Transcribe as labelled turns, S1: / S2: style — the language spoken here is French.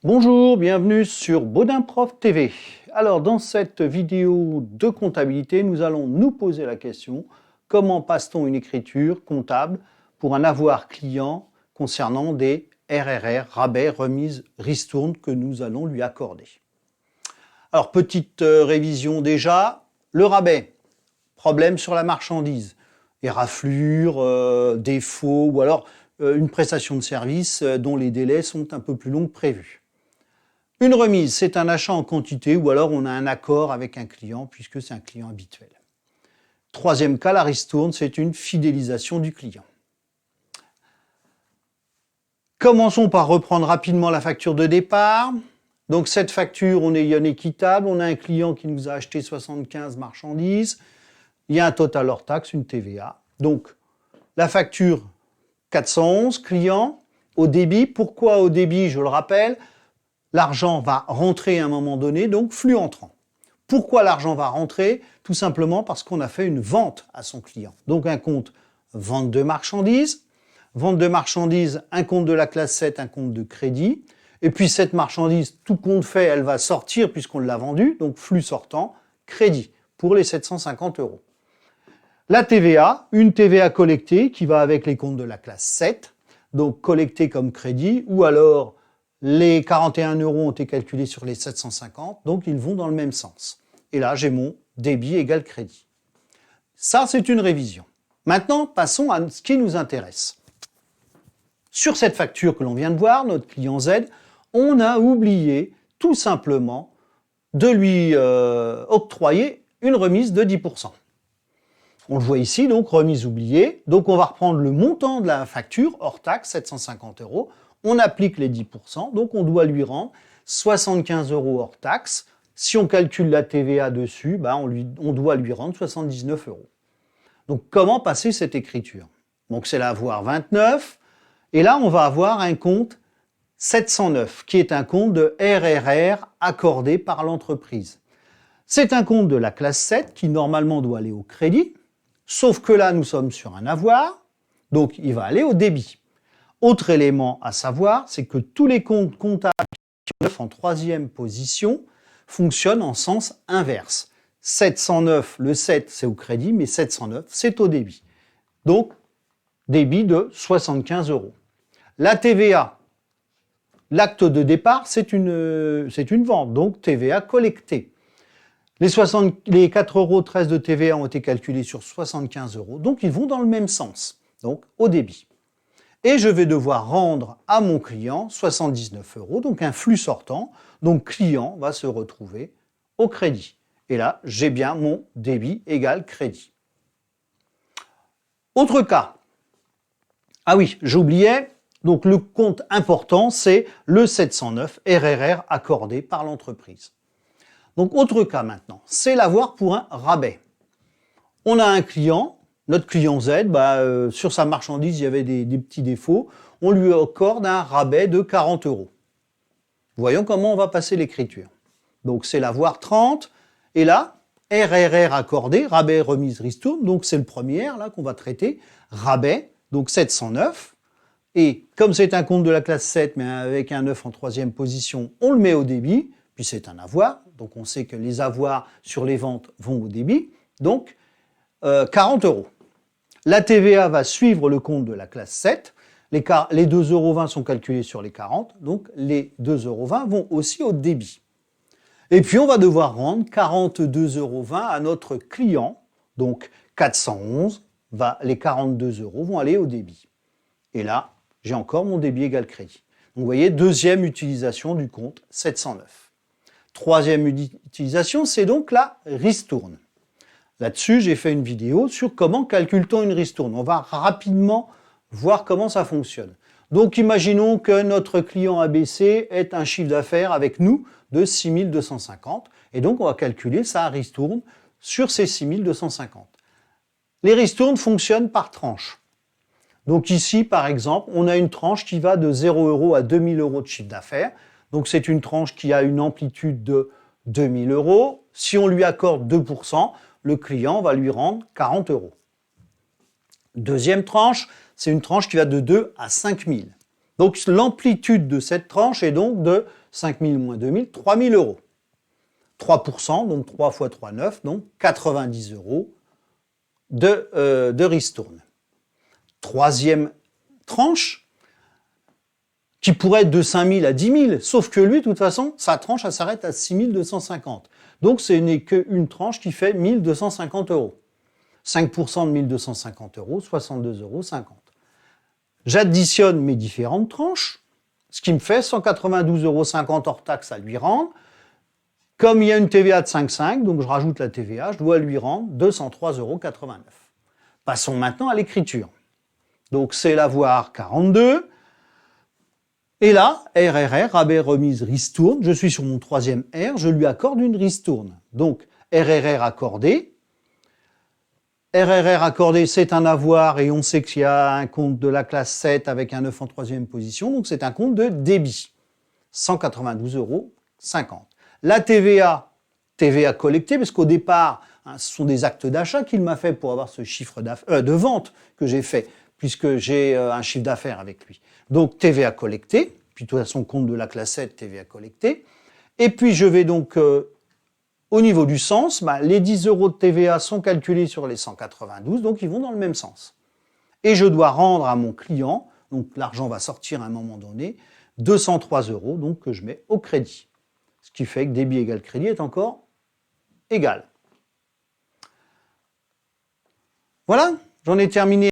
S1: Bonjour, bienvenue sur Baudin Prof TV. Alors dans cette vidéo de comptabilité, nous allons nous poser la question comment passe-t-on une écriture comptable pour un avoir client concernant des RRR, rabais, remises, ristournes que nous allons lui accorder. Alors petite révision déjà, le rabais, problème sur la marchandise, éraflure, défaut ou alors une prestation de service dont les délais sont un peu plus longs que prévu. Une remise, c'est un achat en quantité ou alors on a un accord avec un client puisque c'est un client habituel. Troisième cas, la ristourne, c'est une fidélisation du client. Commençons par reprendre rapidement la facture de départ. Donc cette facture, on est équitable, on a un client qui nous a acheté 75 marchandises, il y a un total hors taxe, une TVA. Donc la facture 411, client, au débit. Pourquoi au débit, je le rappelle? L'argent va rentrer à un moment donné, donc flux entrant. Pourquoi l'argent va rentrer? Tout simplement parce qu'on a fait une vente à son client. Donc un compte vente de marchandises, un compte de la classe 7, un compte de crédit. Et puis cette marchandise, tout compte fait, elle va sortir puisqu'on l'a vendue, donc flux sortant, crédit, pour les 750 €. La TVA, une TVA collectée qui va avec les comptes de la classe 7, donc collectée comme crédit, ou alors les 41 € ont été calculés sur les 750, donc ils vont dans le même sens. Et là, j'ai mon débit égale crédit. Ça, c'est une révision. Maintenant, passons à ce qui nous intéresse. Sur cette facture que l'on vient de voir, notre client Z, on a oublié tout simplement de lui octroyer une remise de 10%. On le voit ici, donc remise oubliée. Donc on va reprendre le montant de la facture, hors taxe, 750 €. On applique les 10%, donc on doit lui rendre 75 € hors taxe. Si on calcule la TVA dessus, on doit lui rendre 79 €. Donc comment passer cette écriture? Donc c'est l'avoir 29, et là on va avoir un compte 709, qui est un compte de RRR accordé par l'entreprise. C'est un compte de la classe 7 qui normalement doit aller au crédit, sauf que là nous sommes sur un avoir, donc il va aller au débit. Autre élément à savoir, c'est que tous les comptes comptables qui sont en troisième position fonctionnent en sens inverse. 709, le 7 c'est au crédit, mais 709 c'est au débit. Donc, débit de 75 €. La TVA, l'acte de départ, c'est une vente, donc TVA collectée. Les 4,13 € de TVA ont été calculés sur 75 €, donc ils vont dans le même sens, donc au débit. Et je vais devoir rendre à mon client 79 €, donc un flux sortant, donc client va se retrouver au crédit. Et là, j'ai bien mon débit égale crédit. Autre cas. Ah oui, j'oubliais, donc le compte important, c'est le 709 RRR accordé par l'entreprise. Donc autre cas maintenant, c'est l'avoir pour un rabais. On a un client, notre client Z, sur sa marchandise, il y avait des petits défauts. On lui accorde un rabais de 40 €. Voyons comment on va passer l'écriture. Donc c'est l'avoir 30, et là, RRR accordé, rabais, remise, ristourne, donc c'est le premier là qu'on va traiter, rabais, donc 709. Et comme c'est un compte de la classe 7, mais avec un 9 en troisième position, on le met au débit, puis c'est un avoir, donc on sait que les avoirs sur les ventes vont au débit, donc 40 €. La TVA va suivre le compte de la classe 7, les 2,20 € sont calculés sur les 40, donc les 2,20 € vont aussi au débit. Et puis on va devoir rendre 42,20 € à notre client, donc 411, les 42 € vont aller au débit. Et là, j'ai encore mon débit égale crédit. Donc vous voyez, deuxième utilisation du compte 709. Troisième utilisation, c'est donc la ristourne. Là-dessus, j'ai fait une vidéo sur comment calcule-t-on une ristourne. On va rapidement voir comment ça fonctionne. Donc imaginons que notre client ABC ait un chiffre d'affaires avec nous de 6 250, et donc on va calculer sa ristourne sur ces 6 250. Les ristournes fonctionnent par tranche. Donc ici, par exemple, on a une tranche qui va de 0 € à 2000 € de chiffre d'affaires. Donc c'est une tranche qui a une amplitude de 2000 €. Si on lui accorde 2%, le client va lui rendre 40 €. Deuxième tranche, c'est une tranche qui va de 2 à 5000. Donc l'amplitude de cette tranche est donc de 5 000 moins 2 000, 3 000 euros. 3%, donc 3 fois 3, 9, donc 90 euros de ristourne. Troisième tranche, qui pourrait être de 5 000 à 10 000, sauf que lui, de toute façon, sa tranche, elle s'arrête à 6 250. Donc ce n'est qu'une tranche qui fait 1 250 euros. 5% de 1 250 euros, 62,50 euros. J'additionne mes différentes tranches, ce qui me fait 192,50 euros hors taxe à lui rendre. Comme il y a une TVA de 5,5, donc je rajoute la TVA, je dois lui rendre 203,89 euros. Passons maintenant à l'écriture. Donc c'est l'avoir 42. Et là, RRR, rabais, remise, ristourne. Je suis sur mon troisième R, je lui accorde une ristourne. Donc RRR accordé. RRR accordé, c'est un avoir et on sait qu'il y a un compte de la classe 7 avec un 9 en troisième position, donc c'est un compte de débit. 192,50 euros. La TVA, TVA collectée, parce qu'au départ, ce sont des actes d'achat qu'il m'a fait pour avoir ce chiffre de vente que j'ai fait, puisque j'ai un chiffre d'affaires avec lui. Donc TVA collectée, puis de toute façon compte de la classe 7, TVA collectée. Et puis je vais donc, au niveau du sens, les 10 euros de TVA sont calculés sur les 192, donc ils vont dans le même sens. Et je dois rendre à mon client, donc l'argent va sortir à un moment donné, 203 euros, donc que je mets au crédit. Ce qui fait que débit égale crédit est encore égal. Voilà, j'en ai terminé